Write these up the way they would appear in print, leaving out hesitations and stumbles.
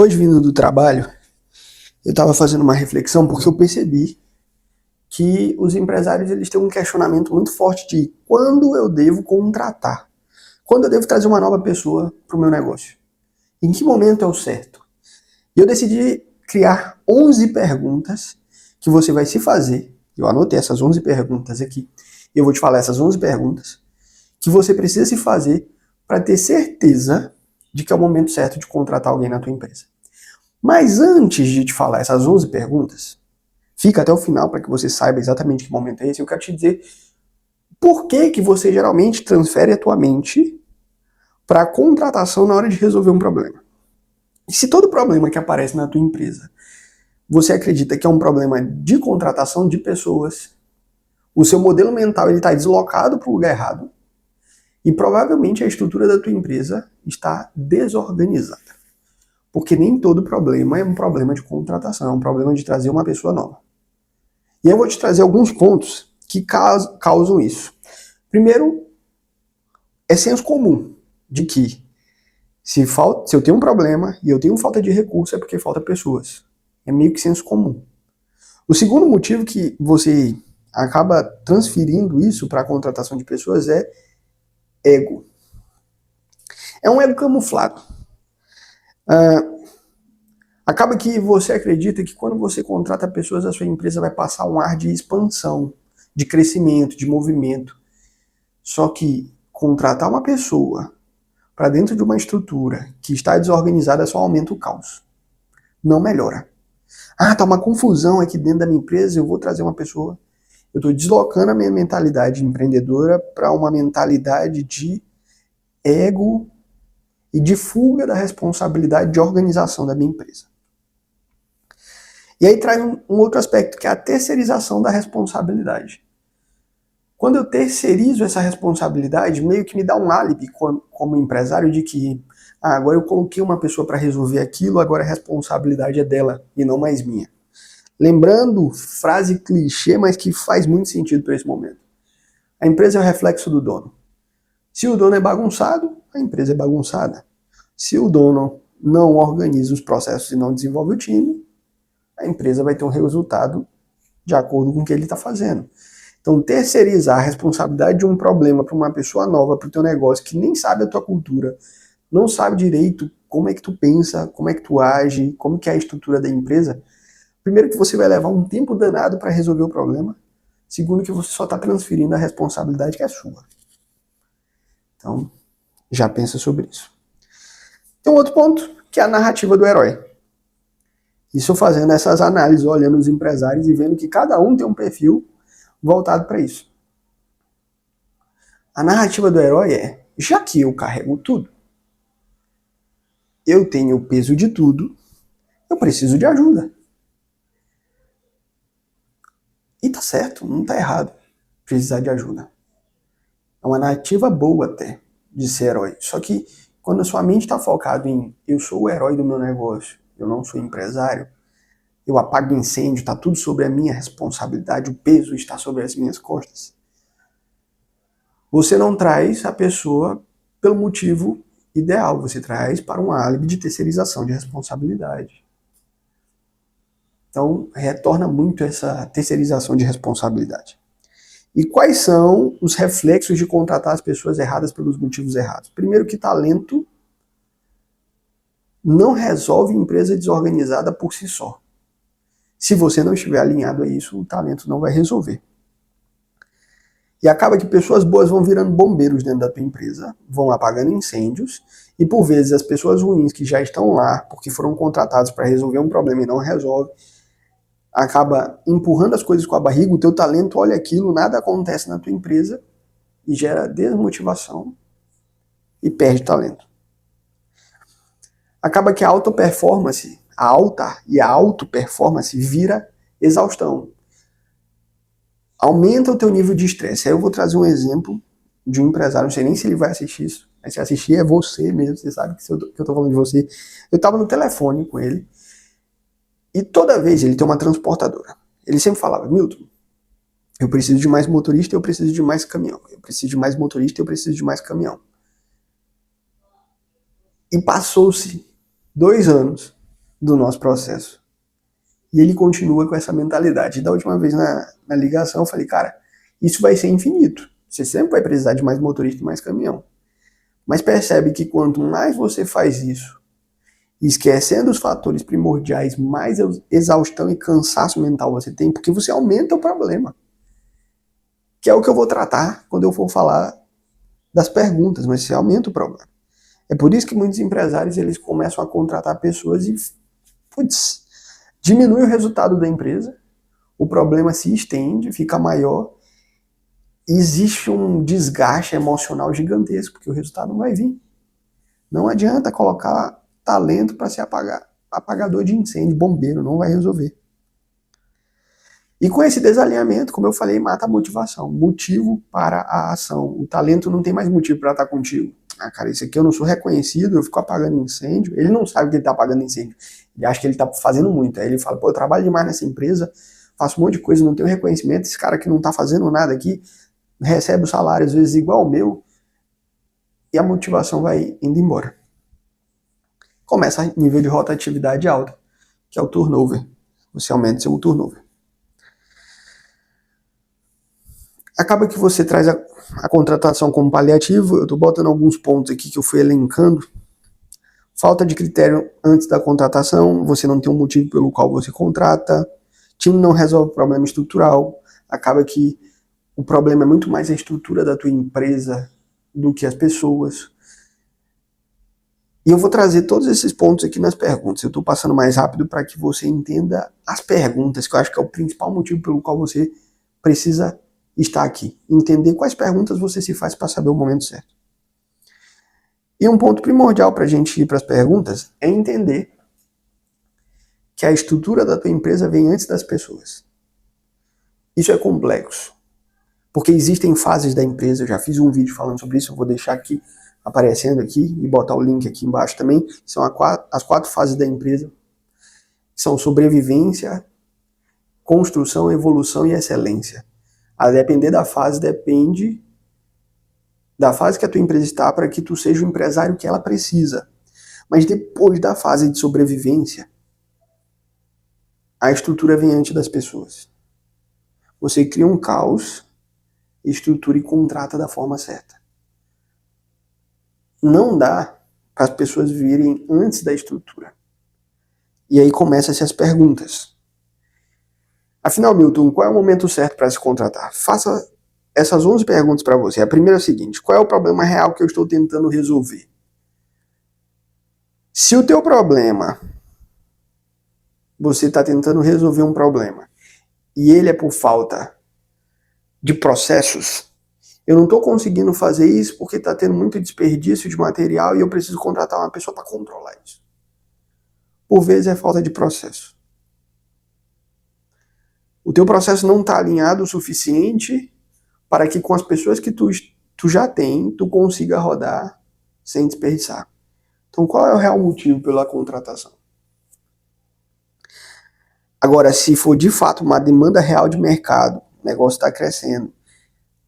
Hoje, vindo do trabalho, eu estava fazendo uma reflexão porque eu percebi que os empresários eles têm um questionamento muito forte de quando eu devo contratar, quando eu devo trazer uma nova pessoa para o meu negócio, em que momento é o certo. E eu decidi criar 11 perguntas que você vai se fazer. Eu anotei essas 11 perguntas aqui. Eu vou te falar essas 11 perguntas que você precisa se fazer para ter certeza de que é o momento certo de contratar alguém na tua empresa. Mas antes de te falar essas 11 perguntas, fica até o final para que você saiba exatamente que momento é esse. Eu quero te dizer por que que você geralmente transfere a tua mente para a contratação na hora de resolver um problema. E se todo problema que aparece na tua empresa, você acredita que é um problema de contratação de pessoas, o seu modelo mental está deslocado para o lugar errado e provavelmente a estrutura da tua empresa está desorganizada. Porque nem todo problema é um problema de contratação, é um problema de trazer uma pessoa nova. E eu vou te trazer alguns pontos que causam isso. Primeiro, é senso comum de que se eu tenho um problema e eu tenho falta de recurso é porque falta pessoas. É meio que senso comum. O segundo motivo que você acaba transferindo isso para a contratação de pessoas é ego. É um ego camuflado. Acaba que você acredita que quando você contrata pessoas, a sua empresa vai passar um ar de expansão, de crescimento, de movimento. Só que contratar uma pessoa para dentro de uma estrutura que está desorganizada só aumenta o caos. Não melhora. Ah, tá uma confusão aqui dentro da minha empresa, eu vou trazer uma pessoa. Eu estou deslocando a minha mentalidade empreendedora para uma mentalidade de ego e de fuga da responsabilidade de organização da minha empresa. E aí traz um outro aspecto, que é a terceirização da responsabilidade. Quando eu terceirizo essa responsabilidade, meio que me dá um álibi como empresário de que agora eu coloquei uma pessoa para resolver aquilo, agora a responsabilidade é dela e não mais minha. Lembrando, frase clichê, mas que faz muito sentido para esse momento. A empresa é o reflexo do dono. Se o dono é bagunçado, a empresa é bagunçada. Se o dono não organiza os processos e não desenvolve o time, a empresa vai ter um resultado de acordo com o que ele está fazendo. Então, terceirizar a responsabilidade de um problema para uma pessoa nova, para o teu negócio, que nem sabe a tua cultura, não sabe direito como é que tu pensa, como é que tu age, como que é a estrutura da empresa, primeiro que você vai levar um tempo danado para resolver o problema, segundo que você só está transferindo a responsabilidade que é sua. Então, já pensa sobre isso. Tem um outro ponto, que é a narrativa do herói. Isso fazendo essas análises, olhando os empresários e vendo que cada um tem um perfil voltado para isso. A narrativa do herói é, já que eu carrego tudo, eu tenho o peso de tudo, eu preciso de ajuda. E tá certo, não tá errado precisar de ajuda. É uma narrativa boa até de ser herói. Só que quando a sua mente está focada em eu sou o herói do meu negócio, eu não sou empresário, eu apago incêndio, está tudo sobre a minha responsabilidade, o peso está sobre as minhas costas. Você não traz a pessoa pelo motivo ideal, você traz para um álibi de terceirização de responsabilidade. Então, retorna muito essa terceirização de responsabilidade. E quais são os reflexos de contratar as pessoas erradas pelos motivos errados? Primeiro que talento não resolve empresa desorganizada por si só. Se você não estiver alinhado a isso, o talento não vai resolver. E acaba que pessoas boas vão virando bombeiros dentro da tua empresa, vão apagando incêndios, e por vezes as pessoas ruins que já estão lá, porque foram contratadas para resolver um problema e não resolve, acaba empurrando as coisas com a barriga, o teu talento olha aquilo, nada acontece na tua empresa, e gera desmotivação e perde talento. Acaba que a alta e a auto-performance vira exaustão. Aumenta o teu nível de estresse. Aí eu vou trazer um exemplo de um empresário, não sei nem se ele vai assistir isso, mas se assistir é você mesmo, você sabe que eu tô falando de você. Eu tava no telefone com ele, e toda vez ele tem uma transportadora. Ele sempre falava, Milton, eu preciso de mais motorista, eu preciso de mais caminhão. Eu preciso de mais motorista, eu preciso de mais caminhão. E passou-se 2 anos, do nosso processo. E ele continua com essa mentalidade. Da última vez na ligação eu falei, cara, isso vai ser infinito. Você sempre vai precisar de mais motorista e mais caminhão. Mas percebe que quanto mais você faz isso, esquecendo os fatores primordiais, mais exaustão e cansaço mental você tem, porque você aumenta o problema. Que é o que eu vou tratar quando eu for falar das perguntas, mas você aumenta o problema. É por isso que muitos empresários eles começam a contratar pessoas e diminui o resultado da empresa, o problema se estende, fica maior, e existe um desgaste emocional gigantesco, porque o resultado não vai vir. Não adianta colocar talento para ser apagador de incêndio, bombeiro, não vai resolver. E com esse desalinhamento, como eu falei, mata a motivação, motivo para a ação. O talento não tem mais motivo para estar contigo. Ah, cara, isso aqui eu não sou reconhecido, eu fico apagando incêndio. Ele não sabe que ele está apagando incêndio. Ele acha que ele está fazendo muito. Aí ele fala, pô, eu trabalho demais nessa empresa, faço um monte de coisa, não tenho reconhecimento. Esse cara que não está fazendo nada aqui, recebe o salário às vezes igual ao meu, e a motivação vai indo embora. Começa nível de rotatividade alta, que é o turnover. Você aumenta seu turnover. Acaba que você traz a contratação como paliativo. Eu estou botando alguns pontos aqui que eu fui elencando. Falta de critério antes da contratação, você não tem um motivo pelo qual você contrata, time não resolve o problema estrutural, acaba que o problema é muito mais a estrutura da tua empresa do que as pessoas. E eu vou trazer todos esses pontos aqui nas perguntas. Eu estou passando mais rápido para que você entenda as perguntas, que eu acho que é o principal motivo pelo qual você precisa estar aqui. Entender quais perguntas você se faz para saber o momento certo. E um ponto primordial para a gente ir para as perguntas é entender que a estrutura da tua empresa vem antes das pessoas. Isso é complexo, porque existem fases da empresa. Eu já fiz um vídeo falando sobre isso, eu vou deixar aqui aparecendo aqui e botar o link aqui embaixo também. São as 4 fases da empresa. São sobrevivência, construção, evolução e excelência. A depender da fase, depende da fase que a tua empresa está para que tu seja o empresário que ela precisa. Mas depois da fase de sobrevivência, a estrutura vem antes das pessoas. Você cria um caos, estrutura e contrata da forma certa. Não dá para as pessoas virem antes da estrutura. E aí começam-se as perguntas. Afinal, Milton, qual é o momento certo para se contratar? Faça essas 11 perguntas para você. A primeira é a seguinte: qual é o problema real que eu estou tentando resolver? Se o teu problema, você está tentando resolver um problema, e ele é por falta de processos, eu não estou conseguindo fazer isso porque está tendo muito desperdício de material e eu preciso contratar uma pessoa para controlar isso. Por vezes é falta de processo. O teu processo não está alinhado o suficiente para que com as pessoas que tu já tem, tu consiga rodar sem desperdiçar. Então, qual é o real motivo pela contratação? Agora, se for de fato uma demanda real de mercado, o negócio está crescendo,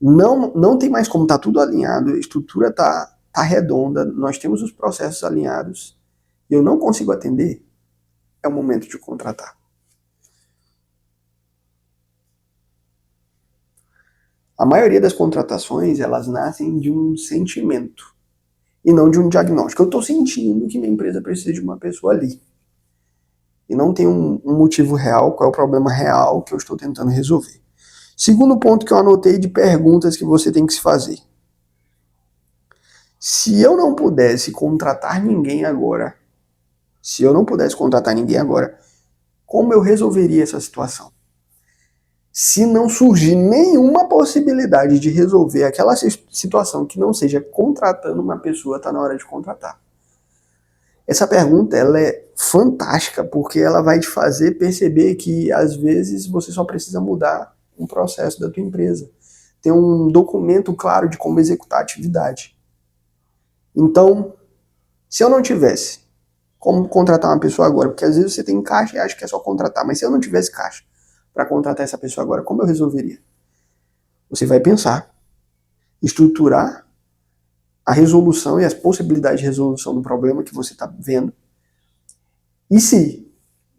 não tem mais como, tá tudo alinhado, a estrutura tá redonda, nós temos os processos alinhados, e eu não consigo atender, é o momento de contratar. A maioria das contratações, elas nascem de um sentimento e não de um diagnóstico. Eu estou sentindo que minha empresa precisa de uma pessoa ali. E não tem um motivo real, qual é o problema real que eu estou tentando resolver. Segundo ponto que eu anotei de perguntas que você tem que se fazer. Se eu não pudesse contratar ninguém agora, como eu resolveria essa situação? Se não surgir nenhuma possibilidade de resolver aquela situação que não seja contratando uma pessoa, está na hora de contratar. Essa pergunta ela é fantástica porque ela vai te fazer perceber que às vezes você só precisa mudar um processo da tua empresa. Ter um documento claro de como executar a atividade. Então, se eu não tivesse como contratar uma pessoa agora, porque às vezes você tem caixa e acha que é só contratar, mas se eu não tivesse caixa para contratar essa pessoa agora, como eu resolveria? Você vai pensar, estruturar a resolução e as possibilidades de resolução do problema que você está vendo. E se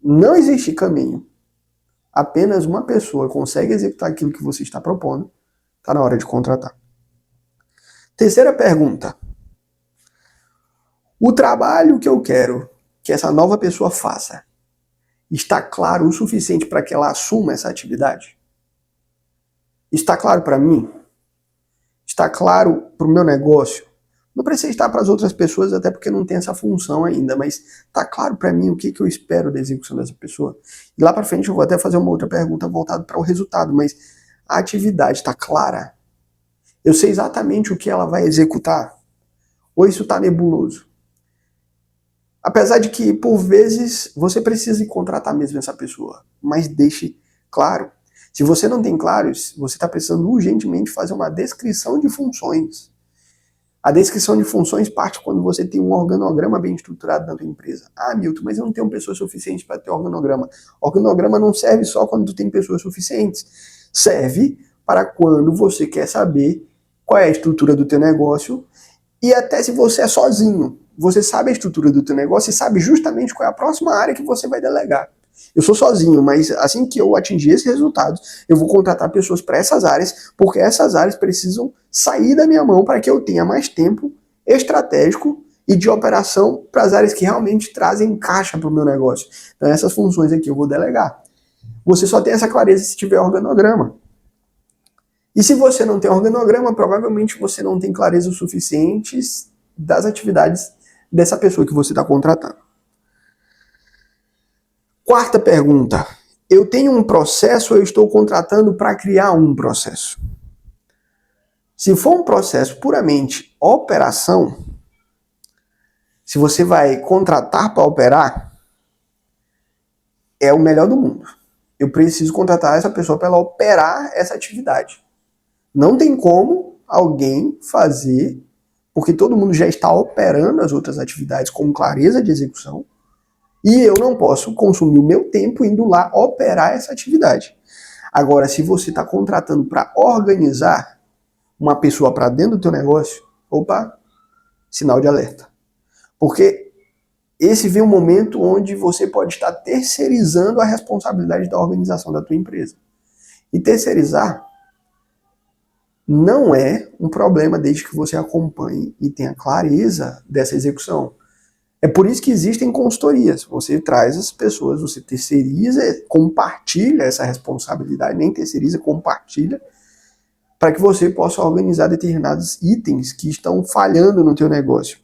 não existe caminho, apenas uma pessoa consegue executar aquilo que você está propondo, está na hora de contratar. Terceira pergunta. O trabalho que eu quero que essa nova pessoa faça está claro o suficiente para que ela assuma essa atividade? Está claro para mim? Está claro para o meu negócio? Não precisa estar para as outras pessoas, até porque não tem essa função ainda, mas está claro para mim o que eu espero da execução dessa pessoa? E lá para frente eu vou até fazer uma outra pergunta voltada para o resultado, mas a atividade está clara? Eu sei exatamente o que ela vai executar? Ou isso está nebuloso? Apesar de que, por vezes, você precisa contratar mesmo essa pessoa, mas deixe claro. Se você não tem claro, você está precisando urgentemente fazer uma descrição de funções. A descrição de funções parte quando você tem um organograma bem estruturado na tua empresa. Ah, Milton, mas eu não tenho pessoas suficientes para ter organograma. Organograma não serve só quando tu tem pessoas suficientes. Serve para quando você quer saber qual é a estrutura do teu negócio e até se você é sozinho. Você sabe a estrutura do teu negócio e sabe justamente qual é a próxima área que você vai delegar. Eu sou sozinho, mas assim que eu atingir esses resultados, eu vou contratar pessoas para essas áreas, porque essas áreas precisam sair da minha mão para que eu tenha mais tempo estratégico e de operação para as áreas que realmente trazem caixa para o meu negócio. Então essas funções aqui eu vou delegar. Você só tem essa clareza se tiver organograma. E se você não tem organograma, provavelmente você não tem clareza o suficiente das atividades dessa pessoa que você está contratando. Quarta pergunta. Eu tenho um processo ou eu estou contratando para criar um processo? Se for um processo puramente operação, se você vai contratar para operar, é o melhor do mundo. Eu preciso contratar essa pessoa para ela operar essa atividade. Não tem como alguém fazer, porque todo mundo já está operando as outras atividades com clareza de execução, e eu não posso consumir o meu tempo indo lá operar essa atividade. Agora, se você está contratando para organizar uma pessoa para dentro do teu negócio, opa, sinal de alerta. Porque esse vem um momento onde você pode estar terceirizando a responsabilidade da organização da tua empresa. E terceirizar não é um problema desde que você acompanhe e tenha clareza dessa execução. É por isso que existem consultorias. Você traz as pessoas, você terceiriza, compartilha essa responsabilidade, nem terceiriza, compartilha, para que você possa organizar determinados itens que estão falhando no teu negócio.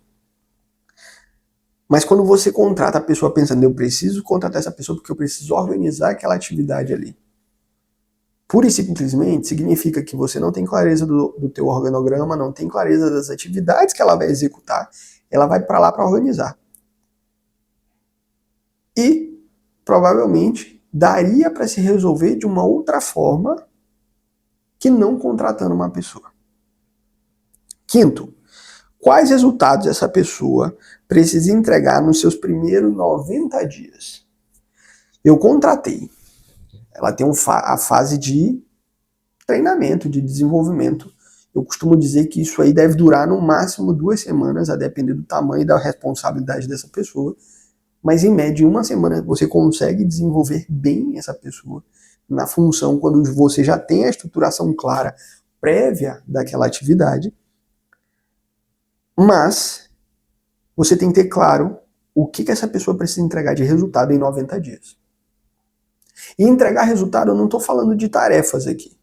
Mas quando você contrata a pessoa pensando, eu preciso contratar essa pessoa porque eu preciso organizar aquela atividade ali. Pura e simplesmente significa que você não tem clareza do teu organograma, não tem clareza das atividades que ela vai executar, ela vai para lá para organizar. E provavelmente daria para se resolver de uma outra forma que não contratando uma pessoa. Quinto, quais resultados essa pessoa precisa entregar nos seus primeiros 90 dias? Eu contratei. Ela tem a fase de treinamento, de desenvolvimento. Eu costumo dizer que isso aí deve durar no máximo 2 semanas, a depender do tamanho e da responsabilidade dessa pessoa. Mas em média, em 1 semana, você consegue desenvolver bem essa pessoa na função, quando você já tem a estruturação clara, prévia daquela atividade. Mas você tem que ter claro o que essa pessoa precisa entregar de resultado em 90 dias. E entregar resultado, eu não estou falando de tarefas aqui.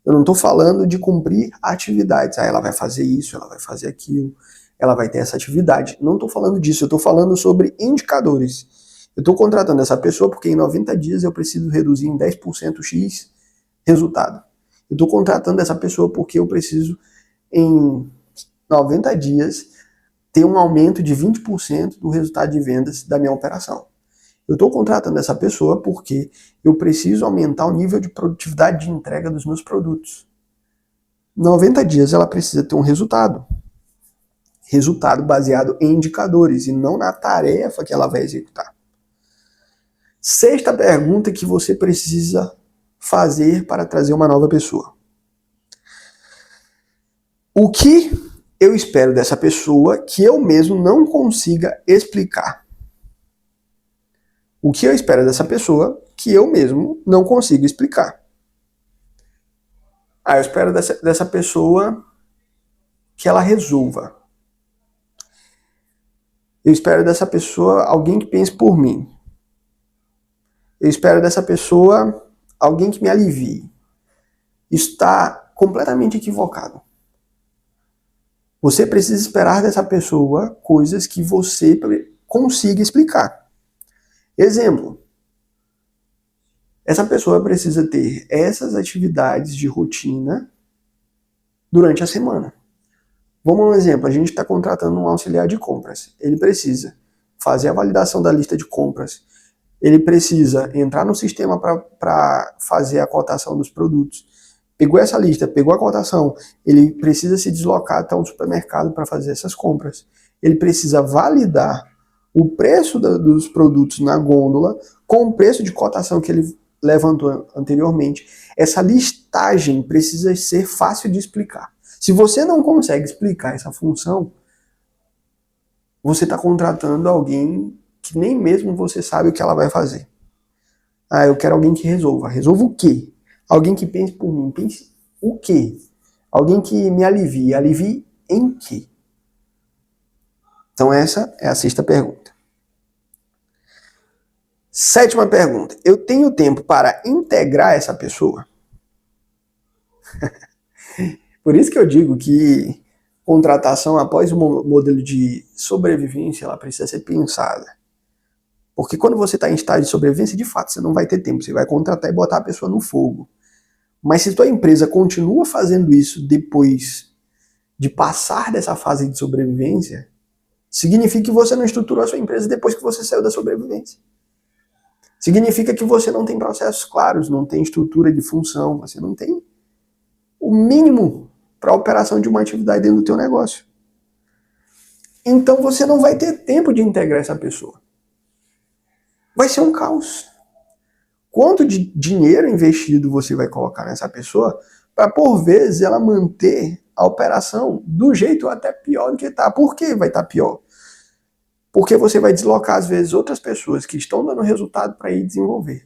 Eu não estou falando de cumprir atividades. Ela vai fazer isso, ela vai fazer aquilo, ela vai ter essa atividade. Não estou falando disso, eu estou falando sobre indicadores. Eu estou contratando essa pessoa porque em 90 dias eu preciso reduzir em 10% X resultado. Eu estou contratando essa pessoa porque eu preciso, em 90 dias, ter um aumento de 20% do resultado de vendas da minha operação. Eu estou contratando essa pessoa porque eu preciso aumentar o nível de produtividade de entrega dos meus produtos. Em 90 dias ela precisa ter um resultado. Resultado baseado em indicadores e não na tarefa que ela vai executar. Sexta pergunta que você precisa fazer para trazer uma nova pessoa. O que eu espero dessa pessoa que eu mesmo não consiga explicar? O que eu espero dessa pessoa que eu mesmo não consigo explicar. Eu espero dessa pessoa que ela resolva. Eu espero dessa pessoa alguém que pense por mim. Eu espero dessa pessoa alguém que me alivie. Isso está completamente equivocado. Você precisa esperar dessa pessoa coisas que você consiga explicar. Exemplo. Essa pessoa precisa ter essas atividades de rotina durante a semana. Vamos a um exemplo, a gente está contratando um auxiliar de compras. Ele precisa fazer a validação da lista de compras, ele precisa entrar no sistema para fazer a cotação dos produtos. Pegou essa lista, pegou a cotação, ele precisa se deslocar até um supermercado para fazer essas compras. Ele precisa validar o preço dos produtos na gôndola com o preço de cotação que ele levantou anteriormente. Essa listagem precisa ser fácil de explicar. Se você não consegue explicar essa função, você está contratando alguém que nem mesmo você sabe o que ela vai fazer. Eu quero alguém que resolva. Resolva o quê? Alguém que pense por mim. Pense o quê? Alguém que me alivie. Alivie em quê? Então essa é a sexta pergunta. Sétima pergunta. Eu tenho tempo para integrar essa pessoa? Por isso que eu digo que contratação após o modelo de sobrevivência, ela precisa ser pensada. Porque quando você está em estágio de sobrevivência, de fato, você não vai ter tempo. Você vai contratar e botar a pessoa no fogo. Mas se sua empresa continua fazendo isso depois de passar dessa fase de sobrevivência, significa que você não estruturou a sua empresa depois que você saiu da sobrevivência. Significa que você não tem processos claros, não tem estrutura de função, você não tem o mínimo para a operação de uma atividade dentro do teu negócio. Então você não vai ter tempo de integrar essa pessoa. Vai ser um caos. Quanto de dinheiro investido você vai colocar nessa pessoa para, por vezes, ela manter a operação do jeito até pior do que está. Por que vai estar pior? Porque você vai deslocar, às vezes, outras pessoas que estão dando resultado para ir desenvolver.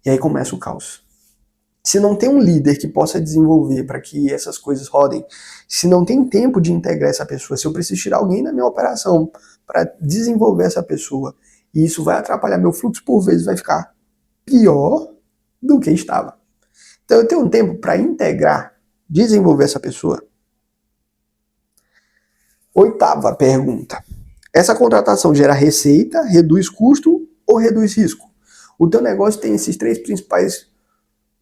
E aí começa o caos. Se não tem um líder que possa desenvolver para que essas coisas rodem, se não tem tempo de integrar essa pessoa, se eu preciso tirar alguém da minha operação para desenvolver essa pessoa, e isso vai atrapalhar meu fluxo, por vezes vai ficar pior do que estava. Então eu tenho um tempo para integrar, desenvolver essa pessoa. Oitava pergunta. Essa contratação gera receita, reduz custo ou reduz risco? O teu negócio tem esses três principais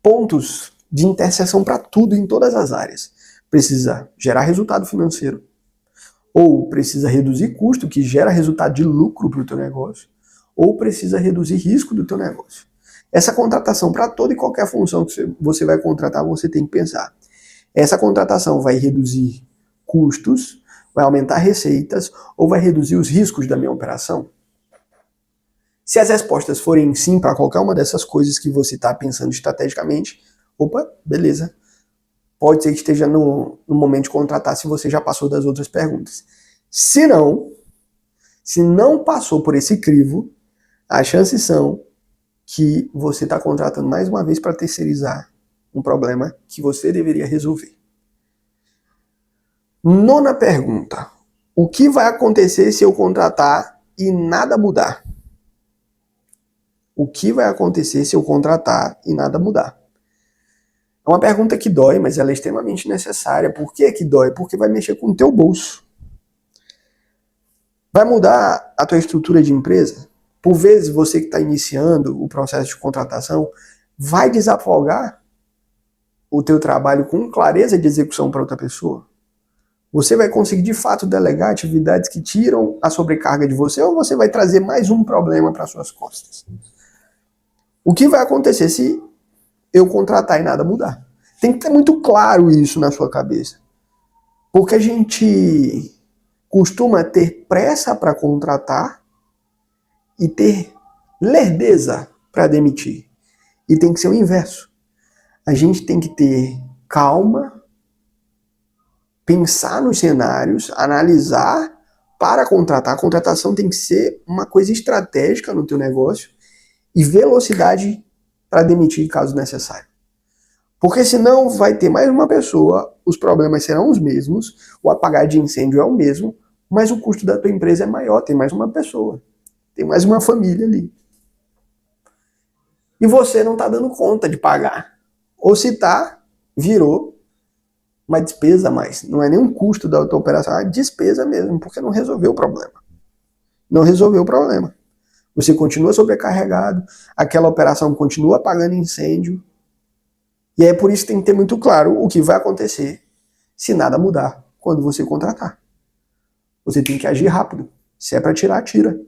pontos de interseção para tudo em todas as áreas. Precisa gerar resultado financeiro, ou precisa reduzir custo, que gera resultado de lucro para o teu negócio, ou precisa reduzir risco do teu negócio. Essa contratação, para toda e qualquer função que você vai contratar, você tem que pensar. Essa contratação vai reduzir custos, vai aumentar receitas, ou vai reduzir os riscos da minha operação? Se as respostas forem sim para qualquer uma dessas coisas que você está pensando estrategicamente, opa, beleza. Pode ser que esteja no momento de contratar se você já passou das outras perguntas. Se não passou por esse crivo, as chances são que você está contratando mais uma vez para terceirizar um problema que você deveria resolver. Nona pergunta. O que vai acontecer se eu contratar e nada mudar? O que vai acontecer se eu contratar e nada mudar? É uma pergunta que dói, mas ela é extremamente necessária. Por que que dói? Porque vai mexer com o teu bolso. Vai mudar a tua estrutura de empresa? Por vezes, você que está iniciando o processo de contratação vai desafogar o teu trabalho com clareza de execução para outra pessoa? Você vai conseguir, de fato, delegar atividades que tiram a sobrecarga de você, ou você vai trazer mais um problema para suas costas? O que vai acontecer se eu contratar e nada mudar? Tem que ter muito claro isso na sua cabeça. Porque a gente costuma ter pressa para contratar e ter lerdeza para demitir. E tem que ser o inverso. A gente tem que ter calma, pensar nos cenários, analisar para contratar, a contratação tem que ser uma coisa estratégica no teu negócio e velocidade para demitir caso necessário. Porque senão vai ter mais uma pessoa, os problemas serão os mesmos, o apagar de incêndio é o mesmo, mas o custo da tua empresa é maior, tem mais uma pessoa, tem mais uma família ali. E você não está dando conta de pagar. Ou se está, virou uma despesa a mais. Não é nem um custo da tua operação, é uma despesa mesmo, porque não resolveu o problema. Não resolveu o problema. Você continua sobrecarregado, aquela operação continua apagando incêndio, e é por isso que tem que ter muito claro o que vai acontecer se nada mudar quando você contratar. Você tem que agir rápido. Se é para tirar, tira.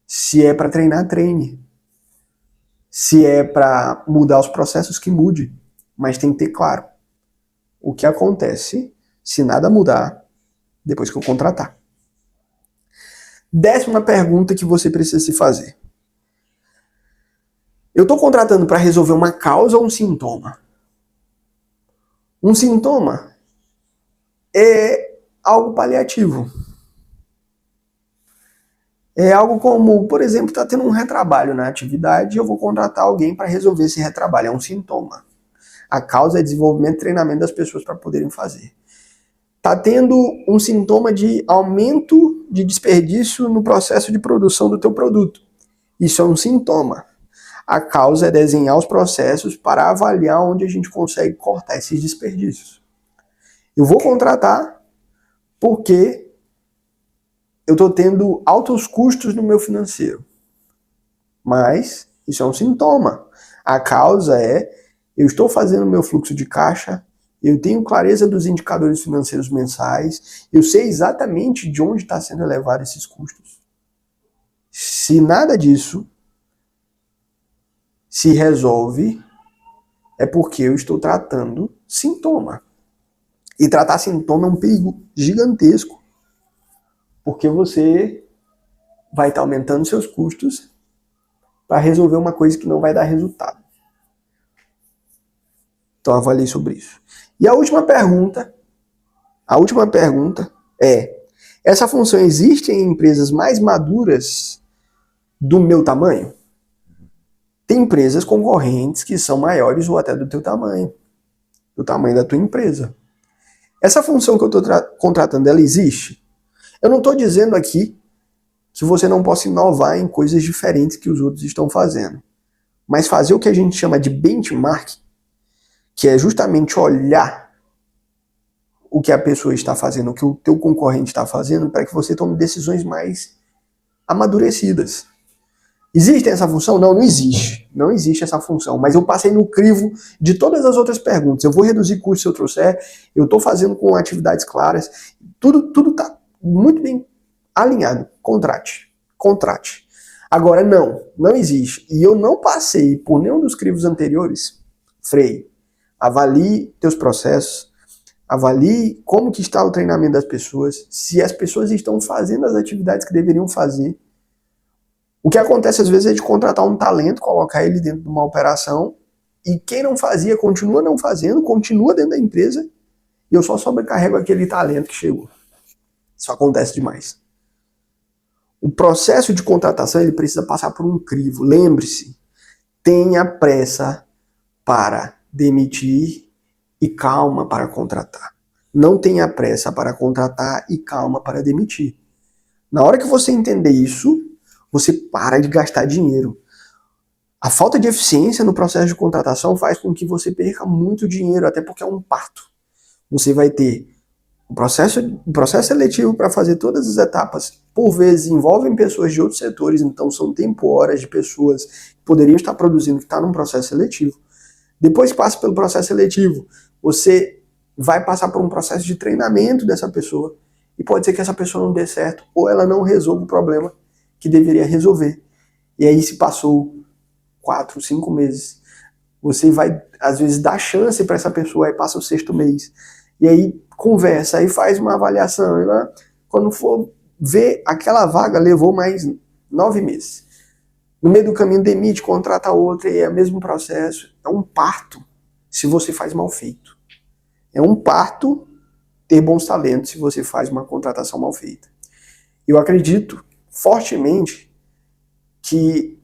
Se é para treinar, treine. Se é para mudar os processos, que mude. Mas tem que ter claro o que acontece se nada mudar depois que eu contratar. 10ª pergunta que você precisa se fazer. Eu estou contratando para resolver uma causa ou um sintoma? Um sintoma é algo paliativo. É algo como, por exemplo, está tendo um retrabalho na atividade e eu vou contratar alguém para resolver esse retrabalho. É um sintoma. A causa é desenvolvimento e treinamento das pessoas para poderem fazer. Está tendo um sintoma de aumento de desperdício no processo de produção do teu produto. Isso é um sintoma. A causa é desenhar os processos para avaliar onde a gente consegue cortar esses desperdícios. Eu vou contratar porque eu estou tendo altos custos no meu financeiro. Mas isso é um sintoma. A causa é eu estou fazendo meu fluxo de caixa, eu tenho clareza dos indicadores financeiros mensais, eu sei exatamente de onde está sendo elevado esses custos. Se nada disso se resolve, é porque eu estou tratando sintoma. E tratar sintoma é um perigo gigantesco, porque você vai estar aumentando seus custos para resolver uma coisa que não vai dar resultado. Então avalie sobre isso. E a última pergunta é: essa função existe em empresas mais maduras do meu tamanho? Tem empresas concorrentes que são maiores ou até do teu tamanho, do tamanho da tua empresa. Essa função que eu estou contratando, ela existe? Eu não estou dizendo aqui que você não possa inovar em coisas diferentes que os outros estão fazendo. Mas fazer o que a gente chama de benchmark, que é justamente olhar o que a pessoa está fazendo, o que o teu concorrente está fazendo, para que você tome decisões mais amadurecidas. Existe essa função? Não, não existe. Não existe essa função. Mas eu passei no crivo de todas as outras perguntas. Eu vou reduzir custo se eu trouxer, eu estou fazendo com atividades claras. Tudo está muito bem alinhado. Contrate. Agora, não existe. E eu não passei por nenhum dos crivos anteriores. Freie. Avalie teus processos. Avalie como que está o treinamento das pessoas. Se as pessoas estão fazendo as atividades que deveriam fazer. O que acontece às vezes é de contratar um talento, colocar ele dentro de uma operação, e quem não fazia continua não fazendo, continua dentro da empresa, e eu só sobrecarrego aquele talento que chegou. Isso acontece demais. O processo de contratação ele precisa passar por um crivo. Lembre-se, tenha pressa para demitir e calma para contratar. Não tenha pressa para contratar e calma para demitir. Na hora que você entender isso, você para de gastar dinheiro. A falta de eficiência no processo de contratação faz com que você perca muito dinheiro, até porque é um parto. Você vai ter o processo seletivo para fazer todas as etapas. Por vezes envolvem pessoas de outros setores, então são tempo-horas de pessoas que poderiam estar produzindo, que está num processo seletivo. Depois que passa pelo processo seletivo, você vai passar por um processo de treinamento dessa pessoa. E pode ser que essa pessoa não dê certo, ou ela não resolva o problema que deveria resolver. E aí se passou 4, 5 meses. Você vai, às vezes, dar chance para essa pessoa, aí passa o 6º mês. E aí conversa, aí faz uma avaliação. E quando for ver, aquela vaga levou mais 9 meses. No meio do caminho demite, contrata outra, e é o mesmo processo. É um parto se você faz mal feito. É um parto ter bons talentos se você faz uma contratação mal feita. Eu acredito fortemente que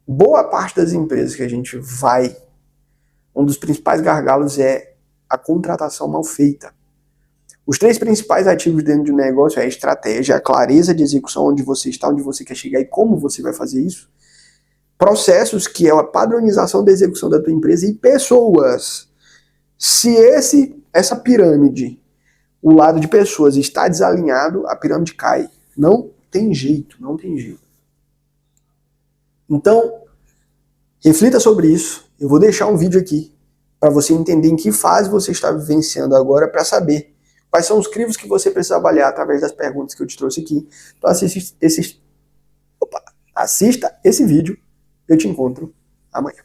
boa parte das empresas que a gente vai, um dos principais gargalos é a contratação mal feita. Os 3 principais ativos dentro de um negócio é a estratégia, a clareza de execução, onde você está, onde você quer chegar e como você vai fazer isso. Processos, que é a padronização da execução da tua empresa, e pessoas. Se essa pirâmide, o lado de pessoas está desalinhado, a pirâmide cai. Não tem jeito, não tem jeito. Então, reflita sobre isso. Eu vou deixar um vídeo aqui para você entender em que fase você está vivenciando agora, para saber quais são os crivos que você precisa avaliar através das perguntas que eu te trouxe aqui. Então assista esse vídeo. Eu te encontro amanhã.